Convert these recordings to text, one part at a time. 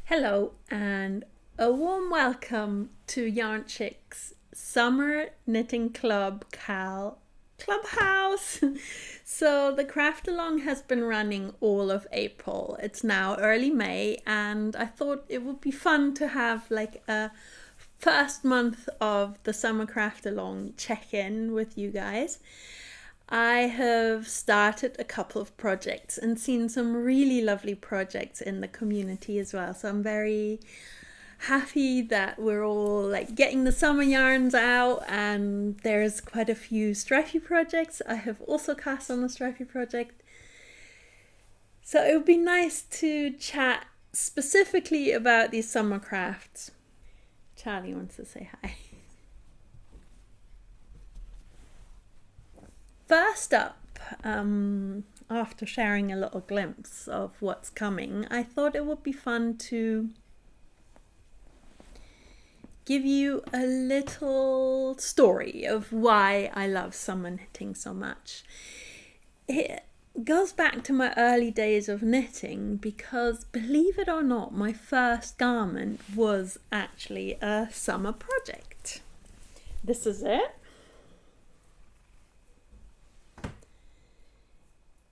Hello and a warm welcome to yarnchix Summer Knitting Clubhouse. So the craft along has been running all of April. It's now early May and I thought it would be fun to have like a first month of the summer craft along check-in with you guys. I have started a couple of projects and seen some really lovely projects in the community as well. So I'm very happy that we're all like getting the summer yarns out, and there's quite a few stripy projects. I have also cast on a stripy project. So it would be nice to chat specifically about these summer crafts. Charlie wants to say hi. First up, after sharing a little glimpse of what's coming, I thought it would be fun to give you a little story of why I love summer knitting so much. It goes back to my early days of knitting because, believe it or not, my first garment was actually a summer project. This is it.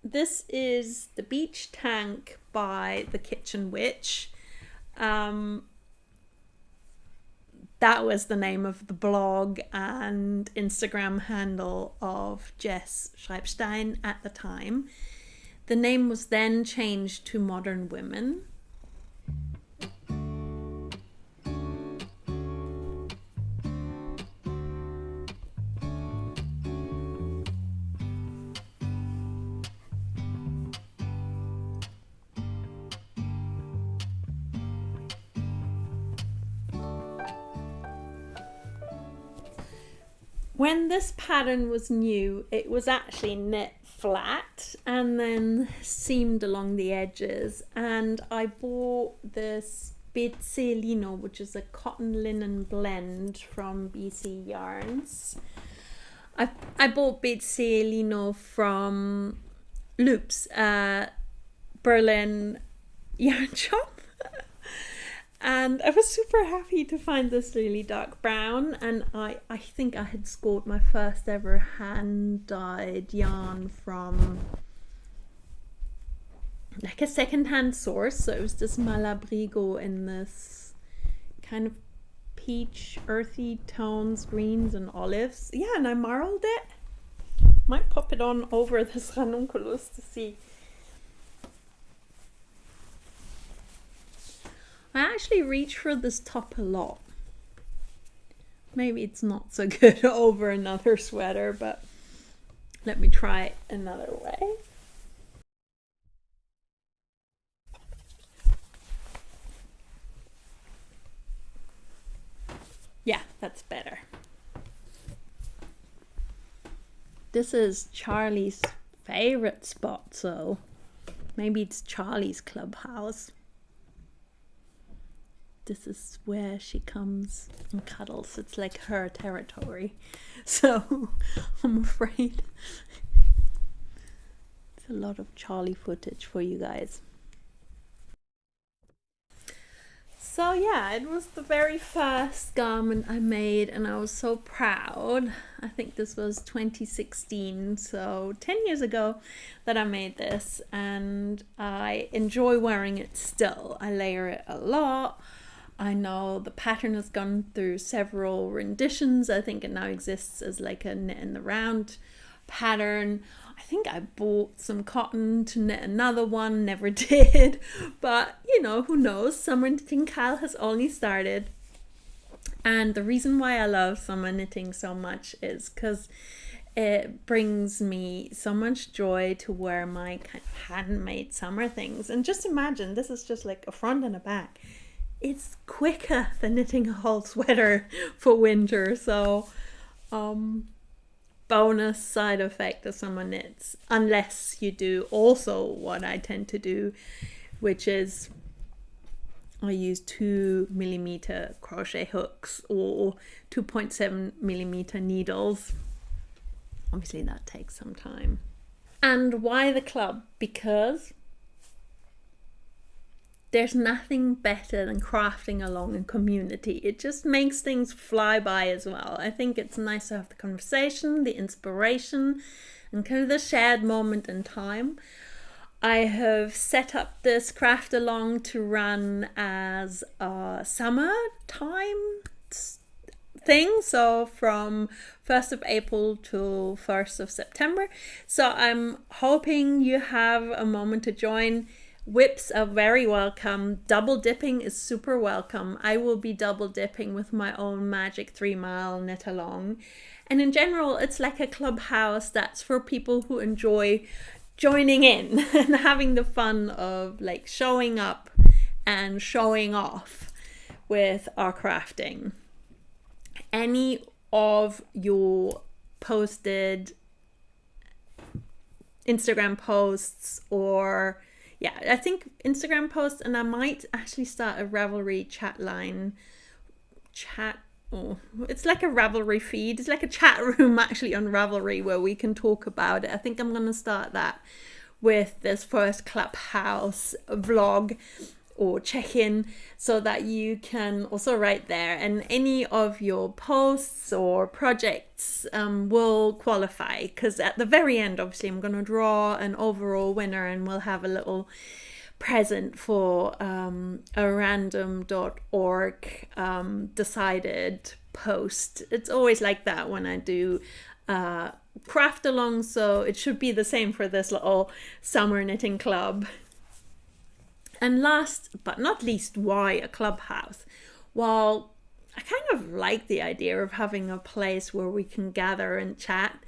This is the Beach Tank by the Kitchen Witch. That was the name of the blog and Instagram handle of Jess Schreibstein at the time. The name was then changed to Modern Women. When this pattern was new, it was actually knit flat and then seamed along the edges, and I bought this BC Lino, which is a cotton linen blend from BC Yarns. I bought BC Lino from Loops, Berlin yarn shop. And I was super happy to find this really dark brown, and I think I had scored my first ever hand-dyed yarn from like a second-hand source. So it was this Malabrigo in this kind of peach, earthy tones, greens and olives. Yeah, and I marled it. Might pop it on over this ranunculus to see. I actually reach for this top a lot. Maybe it's not so good over another sweater, but let me try it another way. Yeah, that's better. This is Charlie's favorite spot, so maybe it's Charlie's clubhouse. This is where she comes and cuddles. It's like her territory. So I'm afraid it's a lot of Charlie footage for you guys. So yeah, it was the very first garment I made and I was so proud. I think this was 2016, so 10 years ago that I made this, and I enjoy wearing it still. I layer it a lot. I know the pattern has gone through several renditions. I think it now exists as like a knit in the round pattern. I think I bought some cotton to knit another one, never did. But, you know, who knows? Summer knitting Cal has only started. And the reason why I love summer knitting so much is because it brings me so much joy to wear my kind of handmade summer things. And just imagine, this is just like a front and a back. It's quicker than knitting a whole sweater for winter. So bonus side effect of summer knits, unless you do also what I tend to do, which is I use 2mm crochet hooks or 2.7mm needles. Obviously that takes some time. And why the club? Because there's nothing better than crafting along in community. It just makes things fly by as well. I think it's nice to have the conversation, the inspiration, and kind of the shared moment in time. I have set up this craft along to run as a summertime thing, so from 1st of April to 1st of September. So I'm hoping you have a moment to join. Whips are very welcome. Double dipping is super welcome. I will be double dipping with my own magic 3-mile knit along. And in general, it's like a clubhouse that's for people who enjoy joining in and having the fun of like showing up and showing off with our crafting. Any of your posted Instagram posts, or I think Instagram posts, and I might actually start a Ravelry chat line. It's like a Ravelry feed. It's like a chat room actually on Ravelry where we can talk about it. I think I'm going to start that with this first Clubhouse vlog or check-in, so that you can also write there, and any of your posts or projects will qualify, because at the very end obviously I'm going to draw an overall winner, and we'll have a little present for a random.org decided post. It's always like that when I do craft along, so it should be the same for this little summer knitting club. And last but not least, why a clubhouse? Well, I kind of like the idea of having a place where we can gather and chat.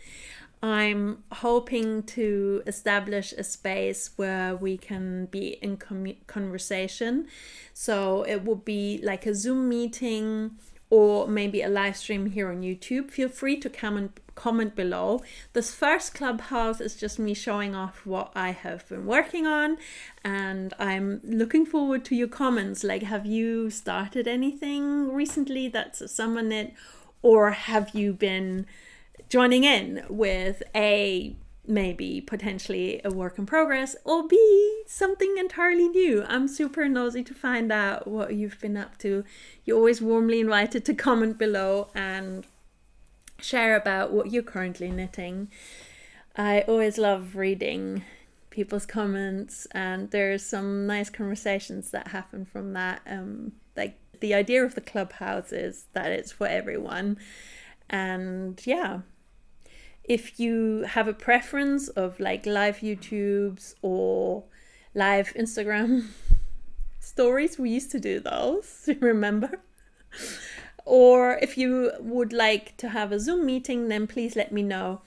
I'm hoping to establish a space where we can be in conversation. So it will be like a Zoom meeting or maybe a live stream here on YouTube. Feel free to comment below. This first Clubhouse is just me showing off what I have been working on, and I'm looking forward to your comments. Like, have you started anything recently that's a summer knit, or have you been joining in with maybe potentially a work in progress, or B, something entirely new? I'm super nosy to find out what you've been up to. You're always warmly invited to comment below and share about what you're currently knitting. I always love reading people's comments, and there's some nice conversations that happen from that. Like, the idea of the clubhouse is that it's for everyone. And if you have a preference of like live YouTubes or live Instagram stories, we used to do those, remember? Or if you would like to have a Zoom meeting, then please let me know.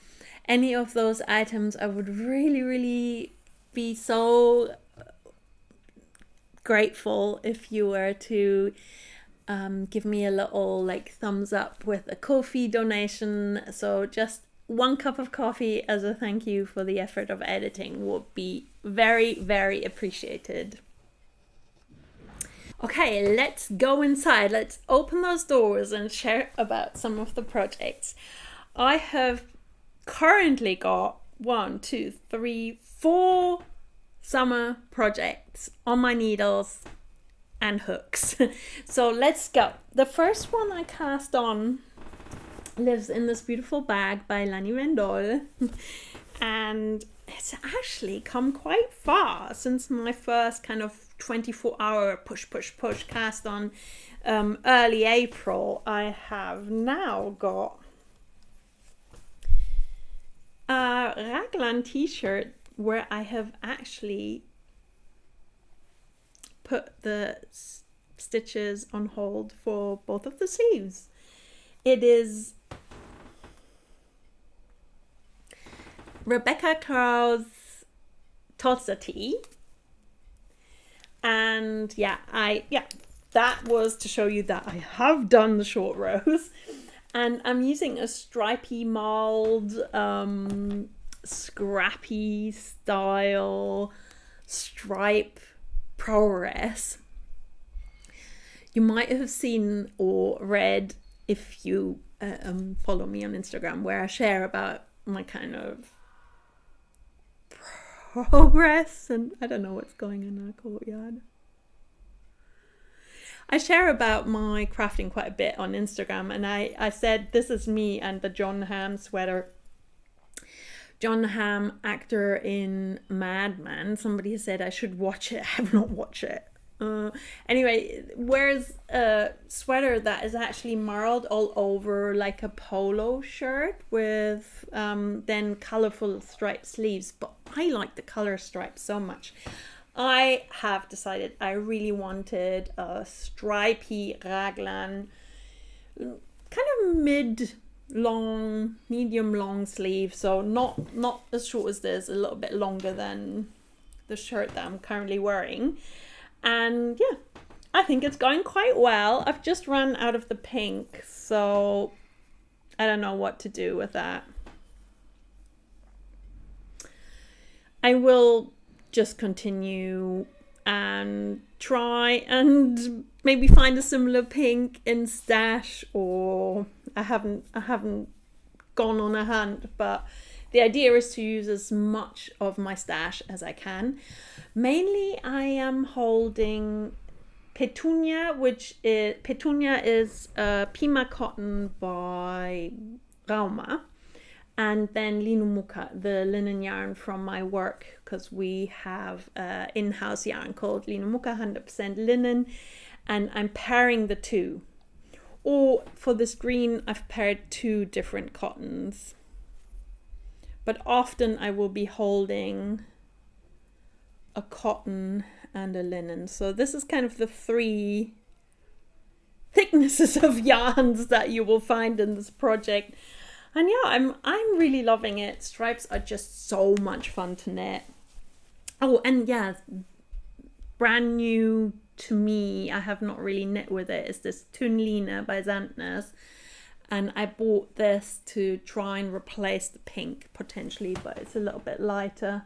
Any of those items, I would really, really be so grateful if you were to give me a little like thumbs up with a Ko-fi donation. So just 1 cup of coffee as a thank you for the effort of editing would be very, very appreciated. Okay, let's go inside. Let's open those doors and share about some of the projects. I have currently got 4 summer projects on my needles and hooks. So let's go. The first one I cast on lives in this beautiful bag by Lani Vendol, and it's actually come quite far since my first kind of 24-hour push cast on early April. I have now got a raglan t-shirt where I have actually put the stitches on hold for both of the sleeves. It is Rebecca Carl's Tolsta tee, and that was to show you that I have done the short rows, and I'm using a stripy mold, scrappy style stripe progress. You might have seen or read, if you follow me on Instagram, where I share about my kind of progress, and I don't know what's going on in our courtyard. I share about my crafting quite a bit on Instagram, and I said this is me and the Jon Hamm sweater. Jon Hamm, actor in Mad Men. Somebody said I should watch it. I have not watched it. Anyway, wears a sweater that is actually marled all over like a polo shirt with then colorful striped sleeves. But I like the color stripes so much. I have decided I really wanted a stripy raglan, kind of medium long sleeve, so not as short as this, a little bit longer than the shirt that I'm currently wearing. And yeah, I think it's going quite well. I've just run out of the pink, so I don't know what to do with that. I will just continue and try and maybe find a similar pink in stash, or I haven't gone on a hunt, but the idea is to use as much of my stash as I can. Mainly I am holding Petunia, which is Pima cotton by Rauma, and then Linumuka, the linen yarn from my work, because we have in-house yarn called Linumuka 100% linen, and I'm pairing the two. Or for this green, I've paired two different cottons. But often I will be holding a cotton and a linen. So this is kind of the three thicknesses of yarns that you will find in this project. And yeah, I'm really loving it. Stripes are just so much fun to knit. Oh, and yeah, brand new to me, I have not really knit with it, is this Tunlina by Zantnes. And I bought this to try and replace the pink potentially, but it's a little bit lighter.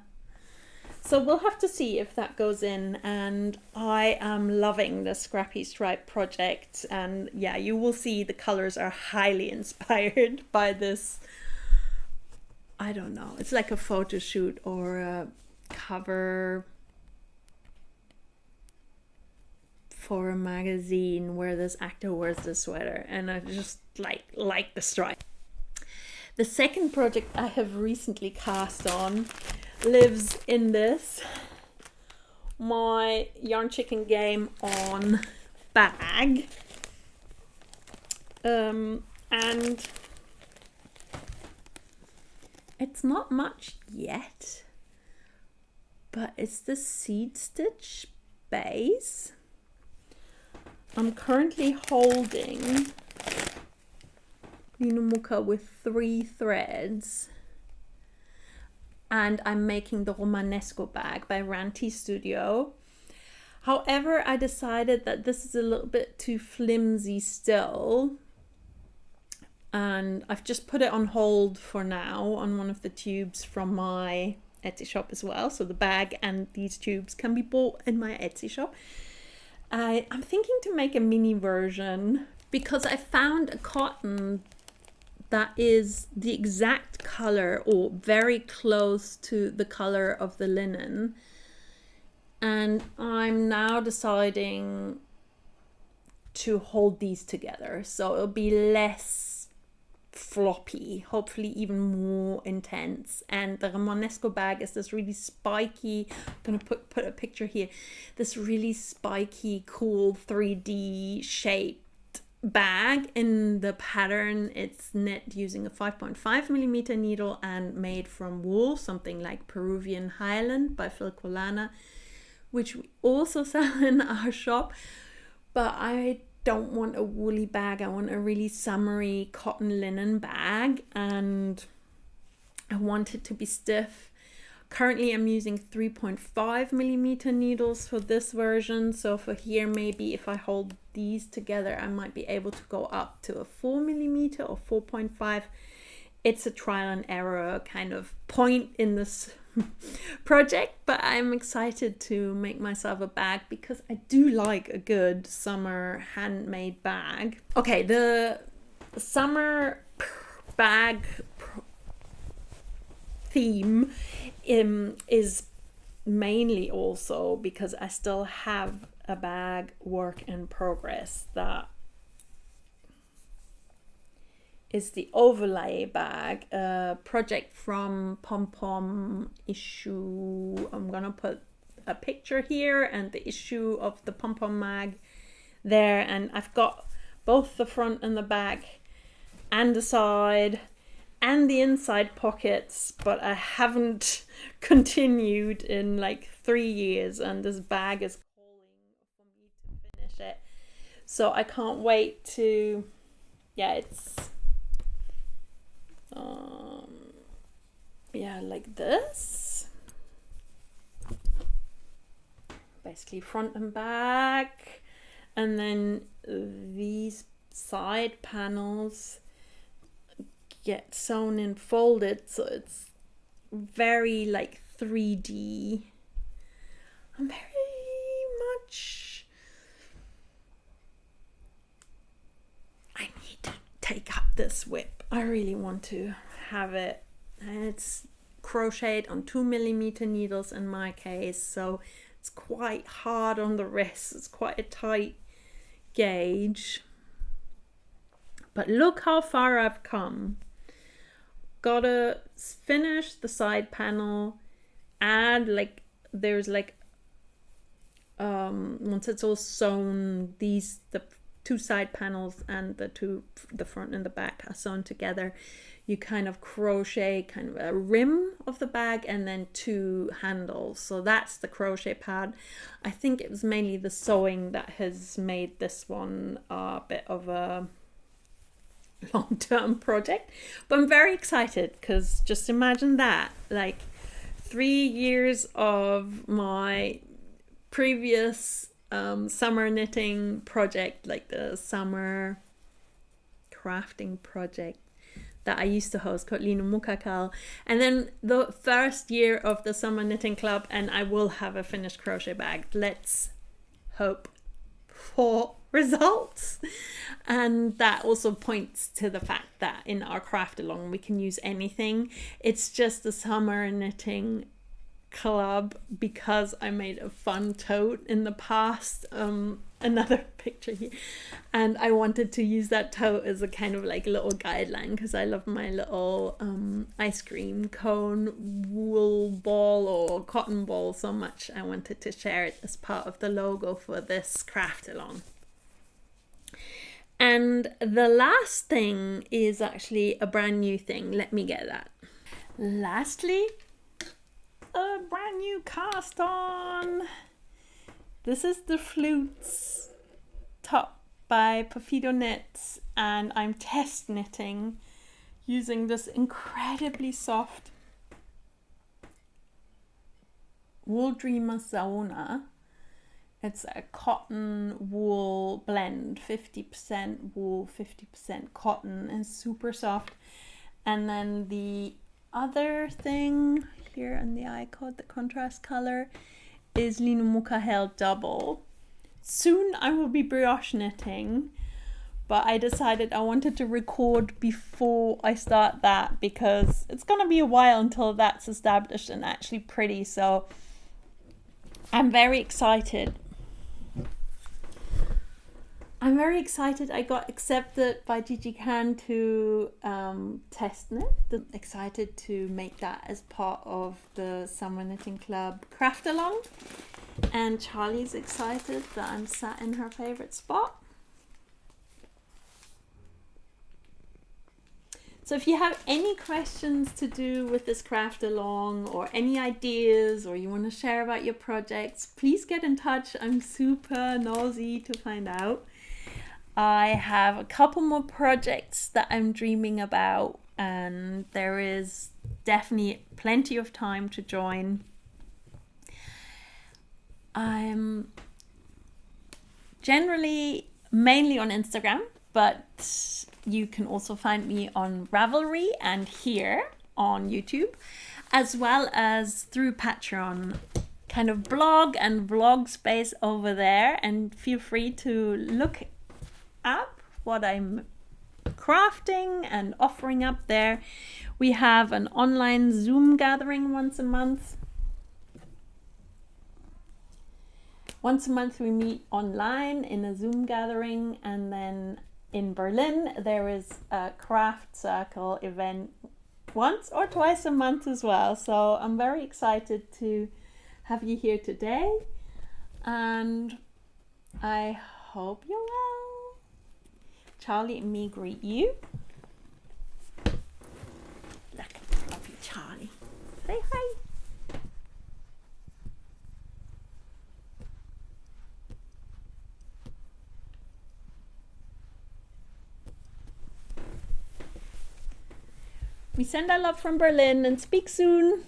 So we'll have to see if that goes in, and I am loving the Scrappy Stripe project. And yeah, you will see the colors are highly inspired by this. I don't know, it's like a photo shoot or a cover for a magazine where this actor wears the sweater, and I just like the stripe. The second project I have recently cast on lives in this, my Yarn Chicken Game on bag, and it's not much yet, but it's the seed stitch base. I'm currently holding Linumuka with 3 threads, and I'm making the Romanesco bag by Ranti.studio. However, I decided that this is a little bit too flimsy still, and I've just put it on hold for now on one of the tubes from my Etsy shop as well. So the bag and these tubes can be bought in my Etsy shop. I'm thinking to make a mini version because I found a cotton that is the exact color or very close to the color of the linen, and I'm now deciding to hold these together so it'll be less floppy, hopefully even more intense. And the Romanesco bag is this really spiky, I'm gonna put a picture here, this really spiky cool 3D shaped bag in the pattern. It's knit using a 5.5mm needle and made from wool, something like Peruvian Highland by Phil Colana, which we also sell in our shop. But I don't want a woolly bag, I want a really summery cotton linen bag, and I want it to be stiff. Currently I'm using 3.5mm needles for this version, so for here maybe if I hold these together I might be able to go up to a 4mm or 4.5. It's a trial and error kind of point in this project, but I'm excited to make myself a bag because I do like a good summer handmade bag. Okay, the summer bag theme is mainly also because I still have a bag work in progress that is the overlay bag, a project from Pom Pom issue. I'm gonna put a picture here and the issue of the Pom Pom Mag there, and I've got both the front and the back and the side and the inside pockets, but I haven't continued in like 3 years, and this bag is calling for me to finish it. So I can't wait to, yeah, it's yeah, like this, basically front and back, and then these side panels get sewn and folded, so it's very like 3D. I'm very much, I need to take up this whip. I really want to have it. It's crocheted on 2mm needles in my case, so it's quite hard on the wrist. It's quite a tight gauge, but look how far I've come. Gotta finish the side panel, and like there's like once it's all sewn, the two side panels and the front and the back are sewn together. You kind of crochet kind of a rim of the bag and then 2 handles. So that's the crochet part. I think it was mainly the sewing that has made this one a bit of a long-term project, but I'm very excited because just imagine that, like 3 years of my previous summer knitting project, like the summer crafting project that I used to host called Lino Mukakal, and then the first year of the summer knitting club, and I will have a finished crochet bag. Let's hope for results. And that also points to the fact that in our craft along we can use anything. It's just the summer knitting club because I made a fun tote in the past, another picture here, and I wanted to use that tote as a kind of like little guideline because I love my little ice cream cone wool ball or cotton ball so much. I wanted to share it as part of the logo for this craft along. And the last thing is actually a brand new thing. Let me get that. Lastly, a brand new cast on. This is the Flutes top by pufidoknits, and I'm test knitting using this incredibly soft Wool Dreamer Saona. It's a cotton wool blend, 50% wool, 50% cotton, and super soft. And then the other thing here in the eye code, the contrast color, is Lino Mukahel double. Soon I will be brioche knitting, but I decided I wanted to record before I start that because it's gonna be a while until that's established and actually pretty. So I'm very excited. I got accepted by Gigi Khan to test knit. I'm excited to make that as part of the Summer Knitting Club craft along. And Charlie's excited that I'm sat in her favorite spot. So if you have any questions to do with this craft along or any ideas or you want to share about your projects, please get in touch. I'm super nosy to find out. I have a couple more projects that I'm dreaming about, and there is definitely plenty of time to join. I'm generally mainly on Instagram, but you can also find me on Ravelry and here on YouTube, as well as through Patreon. Kind of blog and vlog space over there, and feel free to look up what I'm crafting and offering up there. We have an online Zoom gathering once a month. Once a month we meet online in a Zoom gathering, and then in Berlin there is a craft circle event once or twice a month as well. So I'm very excited to have you here today, and I hope you're well. Charlie and me greet you. Look, lovely Charlie. Say hi. We send our love from Berlin and speak soon.